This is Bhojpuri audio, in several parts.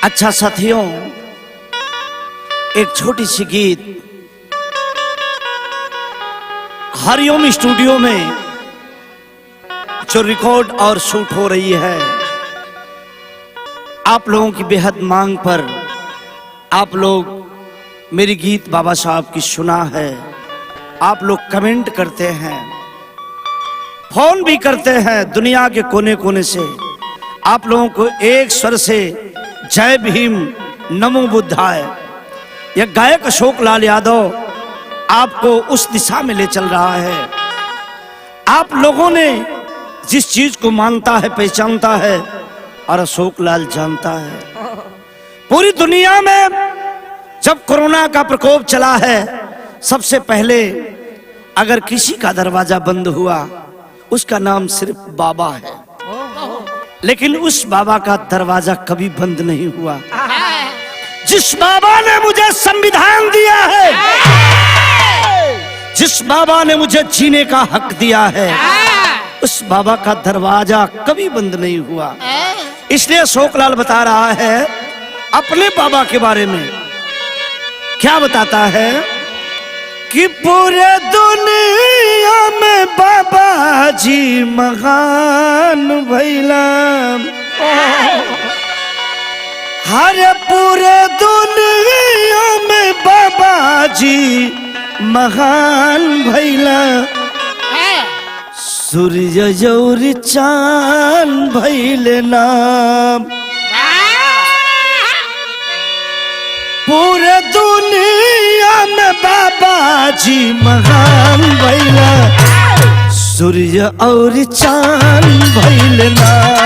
अच्छा साथियों, एक छोटी सी गीत हरिओम स्टूडियो में जो रिकॉर्ड और शूट हो रही है, आप लोगों की बेहद मांग पर आप लोग मेरी गीत बाबा साहब की सुना है। आप लोग कमेंट करते हैं, फोन भी करते हैं दुनिया के कोने कोने से। आप लोगों को एक स्वर से जय भीम नमो बुद्धाय। यह गायक अशोक लाल यादव आपको उस दिशा में ले चल रहा है। आप लोगों ने जिस चीज को मानता है, पहचानता है, और अशोक लाल जानता है। पूरी दुनिया में जब कोरोना का प्रकोप चला है, सबसे पहले अगर किसी का दरवाजा बंद हुआ, उसका नाम सिर्फ बाबा है। लेकिन उस बाबा का दरवाजा कभी बंद नहीं हुआ। जिस बाबा ने मुझे संविधान दिया है, जिस बाबा ने मुझे जीने का हक दिया है, उस बाबा का दरवाजा कभी बंद नहीं हुआ। इसलिए अशोक लाल बता रहा है अपने बाबा के बारे में। क्या बताता है कि पूरे दुनिया में बाबा जी महान भैला, हर पूरे दुनिया में बाबा जी महान भैला। सूर्य जौर चांद भैले नाम, पूरे दुनिया में बाबा जी महान भैला। सूर्य और चांद भैले नाम।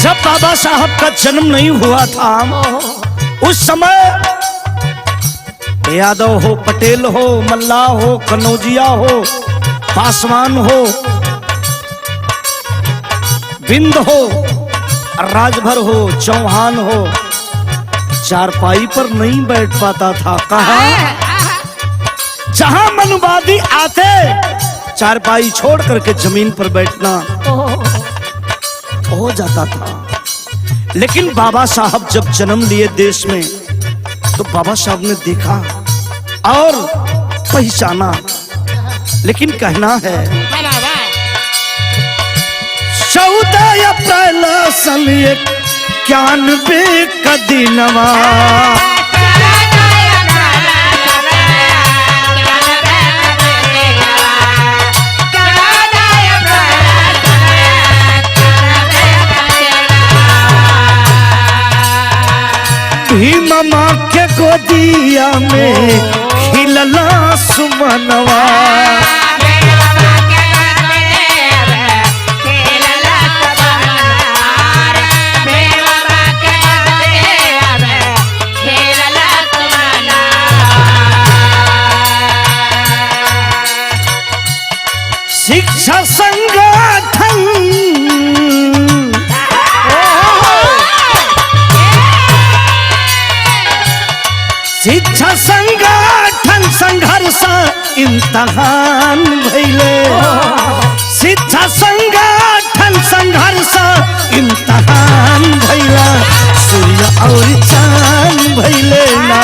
जब बाबा साहब का जन्म नहीं हुआ था, उस समय यादव हो, पटेल हो, मल्ला हो, कनौजिया हो, पासवान हो, बिंद हो, राजभर हो, चौहान हो, चारपाई पर नहीं बैठ पाता था। कहाँ? जहां मनुवादी आते, चारपाई छोड़ करके जमीन पर बैठना हो जाता था। लेकिन बाबा साहब जब जन्म लिए देश में, तो बाबा साहब ने देखा और पहचाना। लेकिन कहना है 14 अप्रैल सन 91 का दिनवा, भीमा के गोदिया में खिलला सुमनवा। शिक्षा संगठन शिक्षा संगठन संघर्ष इम्तहान भैले। शिक्षा संगठन संघर्ष इम्तहान भैला। सूर्य और चांद भैले ना।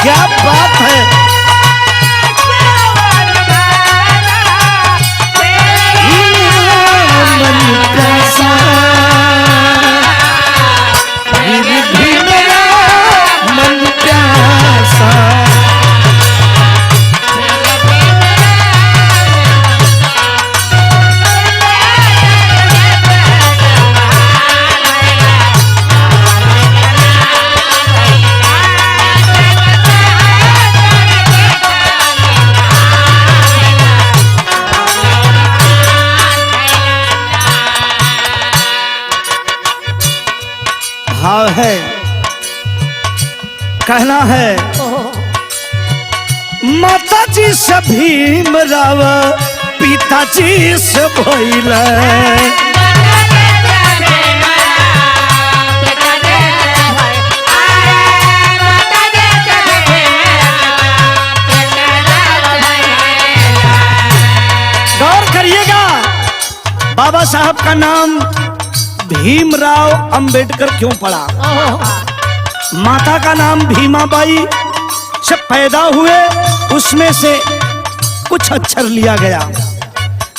क्या बात है। भाव है, कहना है माताजी से भीमराव पिताजी से भइल। गौर करिएगा, बाबा साहब का नाम भीमराव अंबेडकर क्यों पड़ा? माता का नाम भीमाबाई से पैदा हुए, उसमें से कुछ अक्षर लिया गया,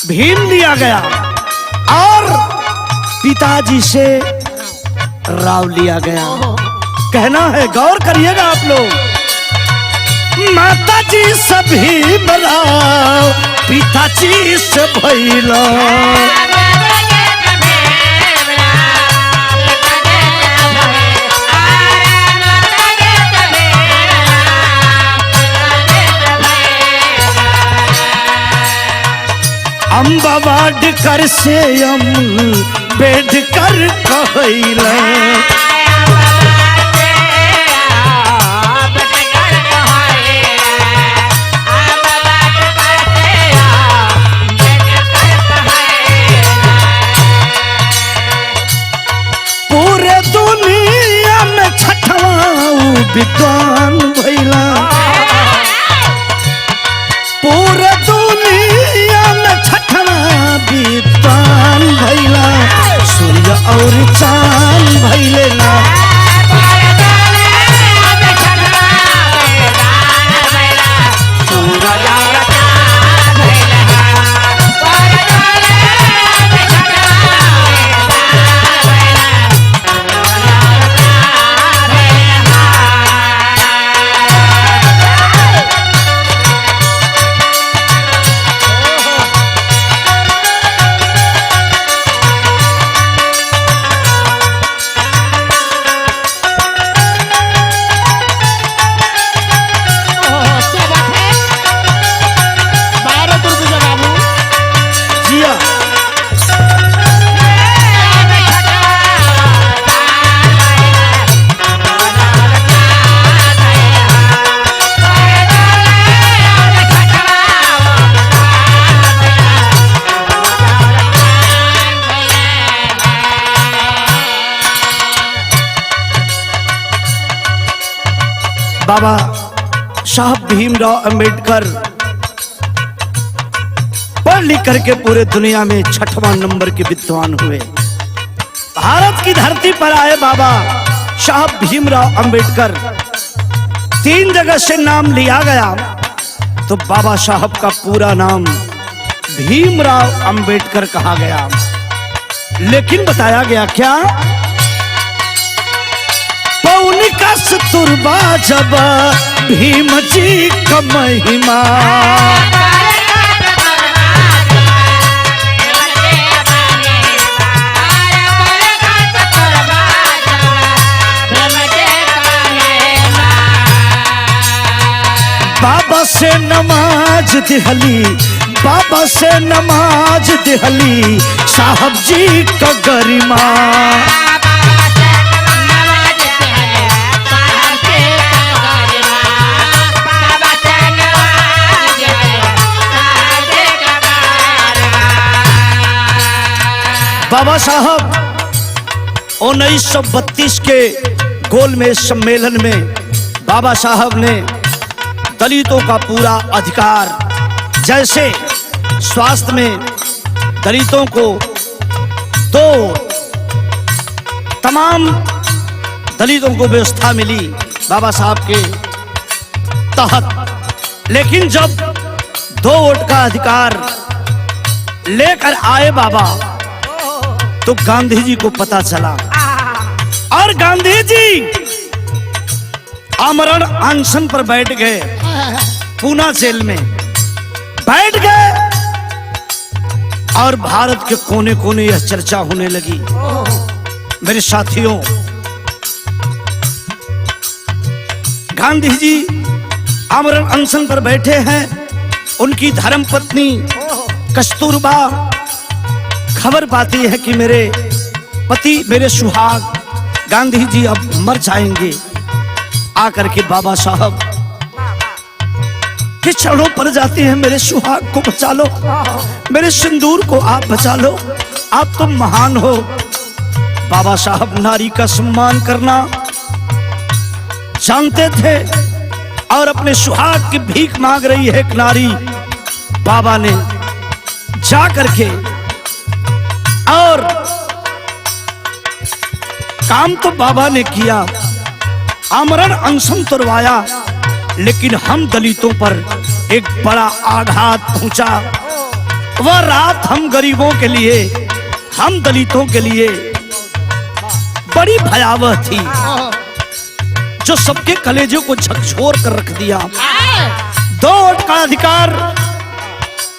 भीम लिया गया, और पिताजी से राव लिया गया। कहना है, गौर करिएगा आप लोग, माताजी से भीमराव पिताजी से भइला। अम्बावाडकर से अम्बेडकर कहैला। पूरे दुनिया में छठवां विद्वान भइला। पूरे दुनिया में छठवां विद्वान भइला। सूर्य और चांद भइले ना। बाबा साहब भीमराव अंबेडकर पढ़ लिख करके पूरे दुनिया में छठवां नंबर के विद्वान हुए। भारत की धरती पर आए बाबा साहब भीमराव अंबेडकर। 3 जगह से नाम लिया गया तो बाबा साहब का पूरा नाम भीमराव अंबेडकर कहा गया। लेकिन बताया गया क्या? उनका सतुरबा जब भीम जी का महिमा। बाबा से नमाज दिहली, बाबा से नमाज दिहली साहब जी का गरिमा। बाबा साहब 1932 के गोलमेज सम्मेलन में बाबा साहब ने दलितों का पूरा अधिकार, जैसे स्वास्थ्य में दलितों को तो तमाम दलितों को व्यवस्था मिली बाबा साहब के तहत। लेकिन जब 2 वोट का अधिकार लेकर आए बाबा तो गांधी जी को पता चला और गांधी जी आमरण अनशन पर बैठ गए। पूना जेल में बैठ गए और भारत के कोने कोने यह चर्चा होने लगी। मेरे साथियों, गांधी जी आमरण अनशन पर बैठे हैं। उनकी धर्मपत्नी कस्तूरबा खबर पाती है कि मेरे पति, मेरे सुहाग गांधी जी अब मर जाएंगे। आकर के बाबा साहब के चरणों पर जाते हैं, मेरे सुहाग को बचा लो, मेरे सिंदूर को आप बचा लो, आप तो महान हो। बाबा साहब नारी का सम्मान करना जानते थे और अपने सुहाग की भीख मांग रही है एक नारी। बाबा ने जा करके और काम तो बाबा ने किया, आमरण अनशन तुरवाया, लेकिन हम दलितों पर एक बड़ा आघात पहुंचा। वह रात हम गरीबों के लिए, हम दलितों के लिए बड़ी भयावह थी, जो सबके कलेजों को झकझोर कर रख दिया। 2 वोट का अधिकार,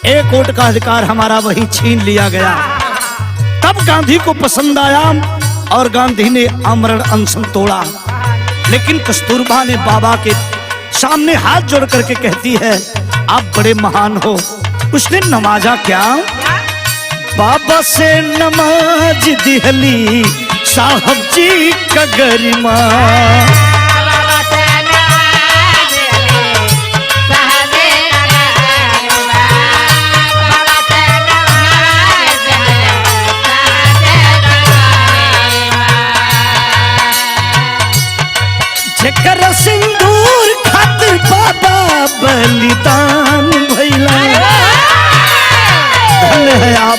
1 वोट का अधिकार हमारा वही छीन लिया गया। तब गांधी को पसंद आया और गांधी ने आमरण अनशन तोड़ा। लेकिन कस्तूरबा ने बाबा के सामने हाथ जोड़ करके कहती है, आप बड़े महान हो। उसने नमाजा क्या? बाबा से नमाज दिहली साहब जी का गरिमा। जेकर सिंदूर खातिर बाबा बलिदान भइला। धन्य है आप,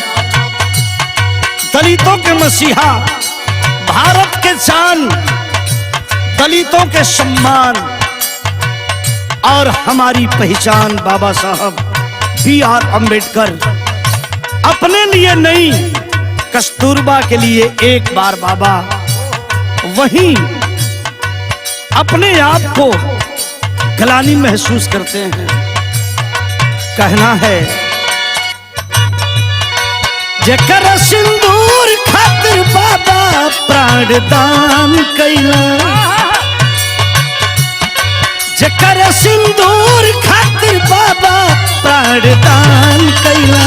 दलितों के मसीहा, भारत के जान, दलितों के सम्मान और हमारी पहचान। बाबा साहब B.R. अम्बेडकर अपने लिए नहीं, कस्तूरबा के लिए एक बार बाबा वहीं अपने आप को गलानी महसूस करते हैं। कहना है, जेकर सिंदूर खातिर बाबा प्राण दान कैला। जेकर सिंदूर खातिर बाबा प्राण दान कैला।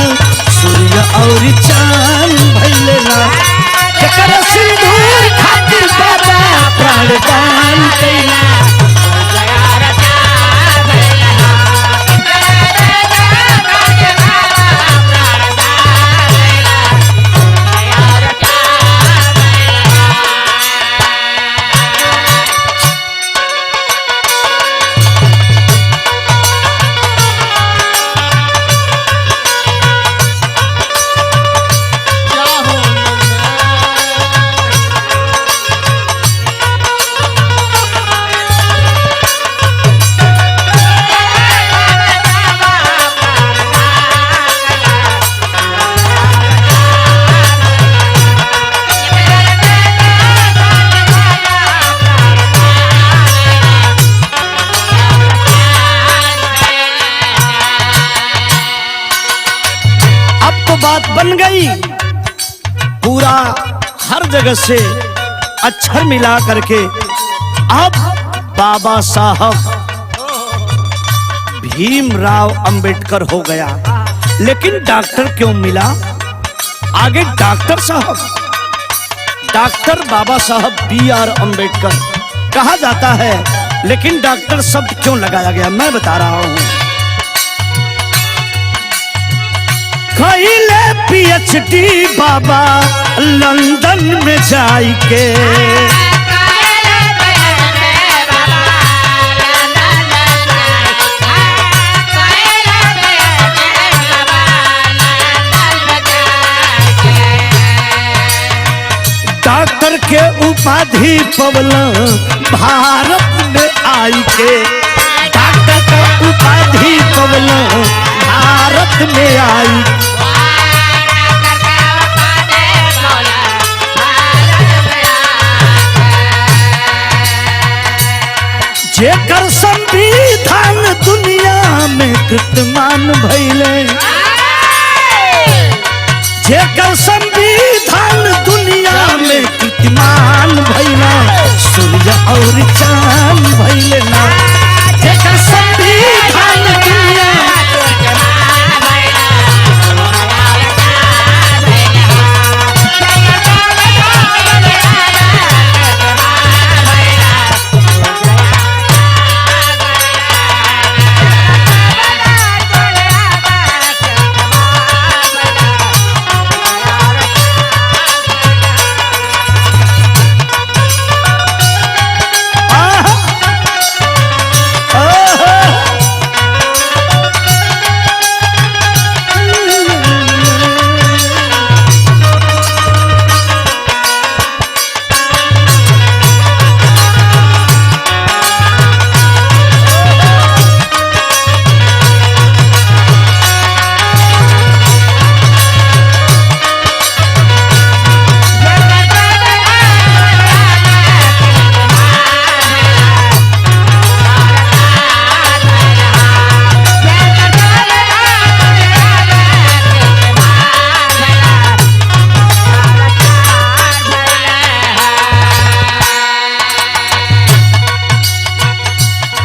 सूर्य और चांद भइले ना। जेकर सिंदूर खातिर बाबा प्राण दान कैला। बात बन गई, पूरा हर जगह से अक्षर मिला करके अब बाबा साहब भीमराव अंबेडकर हो गया। लेकिन डॉक्टर क्यों मिला? आगे डॉक्टर साहब, डॉक्टर बाबा साहब B.R. अम्बेडकर कहा जाता है, लेकिन डॉक्टर शब्द क्यों लगाया गया मैं बता रहा हूं। खइले PhD बाबा लंदन में जाके। डॉक्टर के उपाधि पवला भारत में आई के। डॉक्टर का उपाधि पवला भारत में आई। जेकर संविधान दुनिया में कीर्तिमान भइले। जेकर संविधान दुनिया में कीर्तिमान भइला। सूर्य और चांद भइले ना। जेकर संविधान दुनिया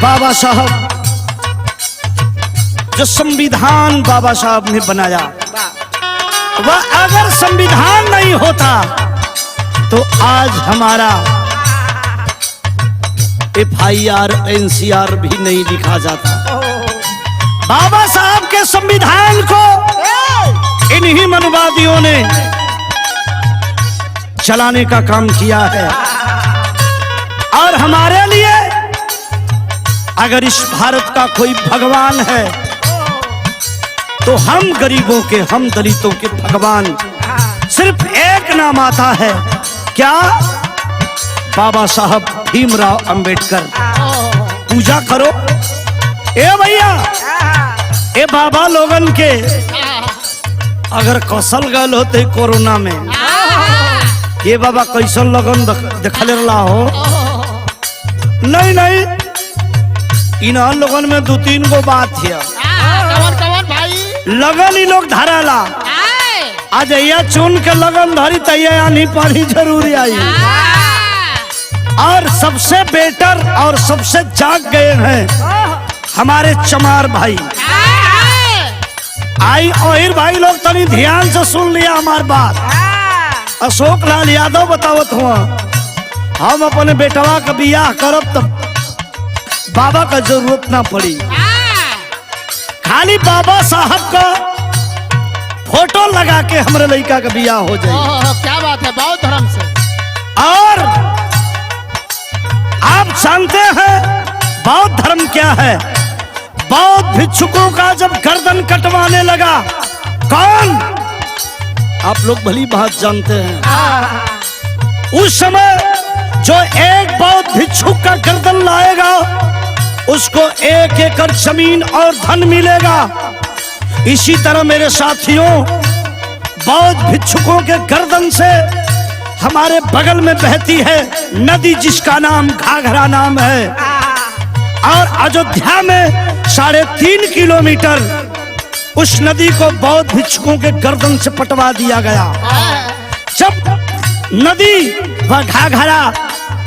बाबा साहब, जो संविधान बाबा साहब ने बनाया, वह अगर संविधान नहीं होता तो आज हमारा FIR NCR भी नहीं लिखा जाता। बाबा साहब के संविधान को इन्हीं मनवादियों ने चलाने का काम किया है। और हमारे लिए अगर इस भारत का कोई भगवान है तो हम गरीबों के, हम दलितों के भगवान सिर्फ एक नाम आता है, क्या? बाबा साहब भीमराव अंबेडकर। पूजा करो। ए भैया, ए बाबा लोगन के अगर कौशल गल होते कोरोना में, ये बाबा कैसन लगन देखले रहा हो? नहीं नहीं, इन लोगन में 2-3 गो बात है। लगन ही लोग धराला, आज या चुन के लगन धरी तैया आनी पानी जरूरी आई। और सबसे बेटर और सबसे जाग गए हैं हमारे चमार भाई। आई ओहिर भाई लोग तनी ध्यान से सुन लिया हमार बात। अशोक लाल यादव बतावत हुआ, हम अपने बेटवा का बियाह करब तब बाबा का जरूरत ना पड़ी, खाली बाबा साहब का फोटो लगा के हमारे लड़का का बियाह हो जाए। क्या बात है, बौद्ध धर्म से। और आप जानते हैं बौद्ध धर्म क्या है? बौद्ध भिक्षुकों का जब गर्दन कटवाने लगा, कौन? आप लोग भली बात जानते हैं। उस समय जो एक बौद्ध भिक्षुक का गर्दन लाएगा उसको 1 एकड़ जमीन और धन मिलेगा। इसी तरह मेरे साथियों, बौद्ध भिक्षुकों के गर्दन से हमारे बगल में बहती है नदी जिसका नाम घाघरा नाम है। और अयोध्या में 3.5 किलोमीटर उस नदी को बौद्ध भिक्षुकों के गर्दन से पटवा दिया गया। जब नदी व घाघरा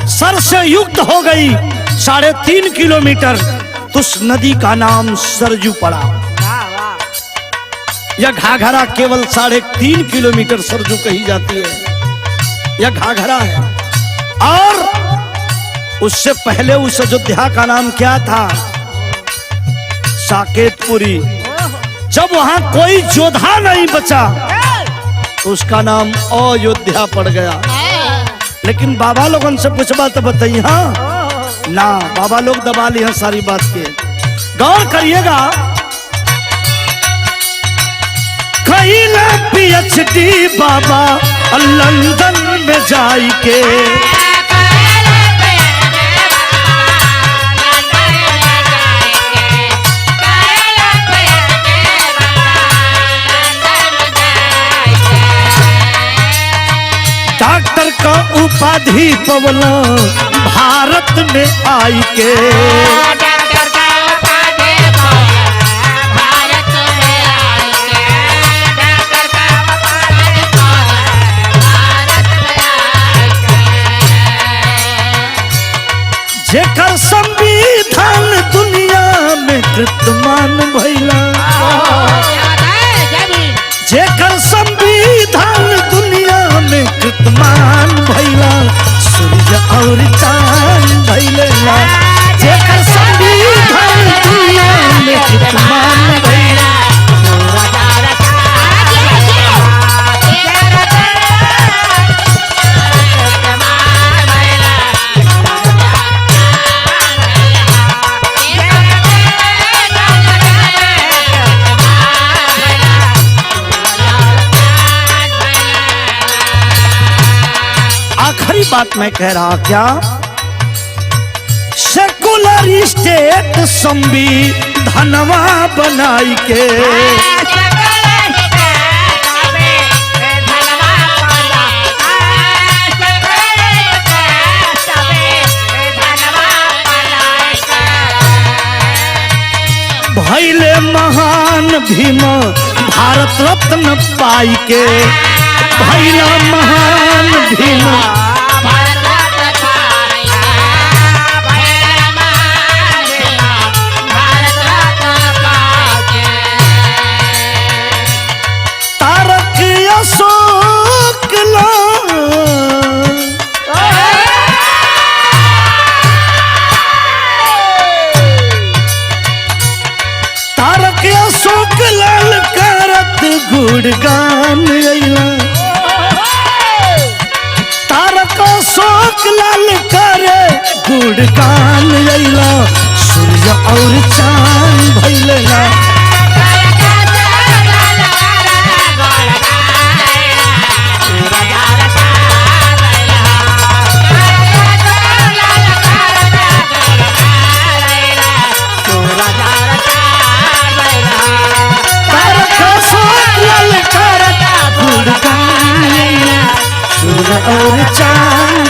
सर से युक्त हो गई 3.5 किलोमीटर, तो उस नदी का नाम सरजू पड़ा। यह घाघरा केवल 3.5 किलोमीटर सरजू कही जाती है, यह घाघरा है। और उससे पहले उस अयोध्या का नाम क्या था? साकेतपुरी। जब वहां कोई योद्धा नहीं बचा तो उसका नाम अयोध्या पड़ गया। लेकिन बाबा लोगों से पूछबा तो बताइए, हाँ ना, बाबा लोग दबा ली हैं सारी बात के। गौर करिएगा, कहिला PhD बाबा लंदन में जाई के, डॉक्टर का उपाधि पवला भारत में आई के। जेकर संविधान दुनिया में कृतमान भइला, जेकर संविधान दुनिया में कृतमान भइला, सूरज और चांद भइला। जेकर संविधान दुनिया में कृतमान भइला, आखिरी बात मैं कह रहा क्या? सेकुलर स्टेट संविधानवा बनाई के, भइले महान भीम भारत रत्न पाई के, भइला महान भीम गुड़गान अइला सूर्य और चांद भइलेला और चांद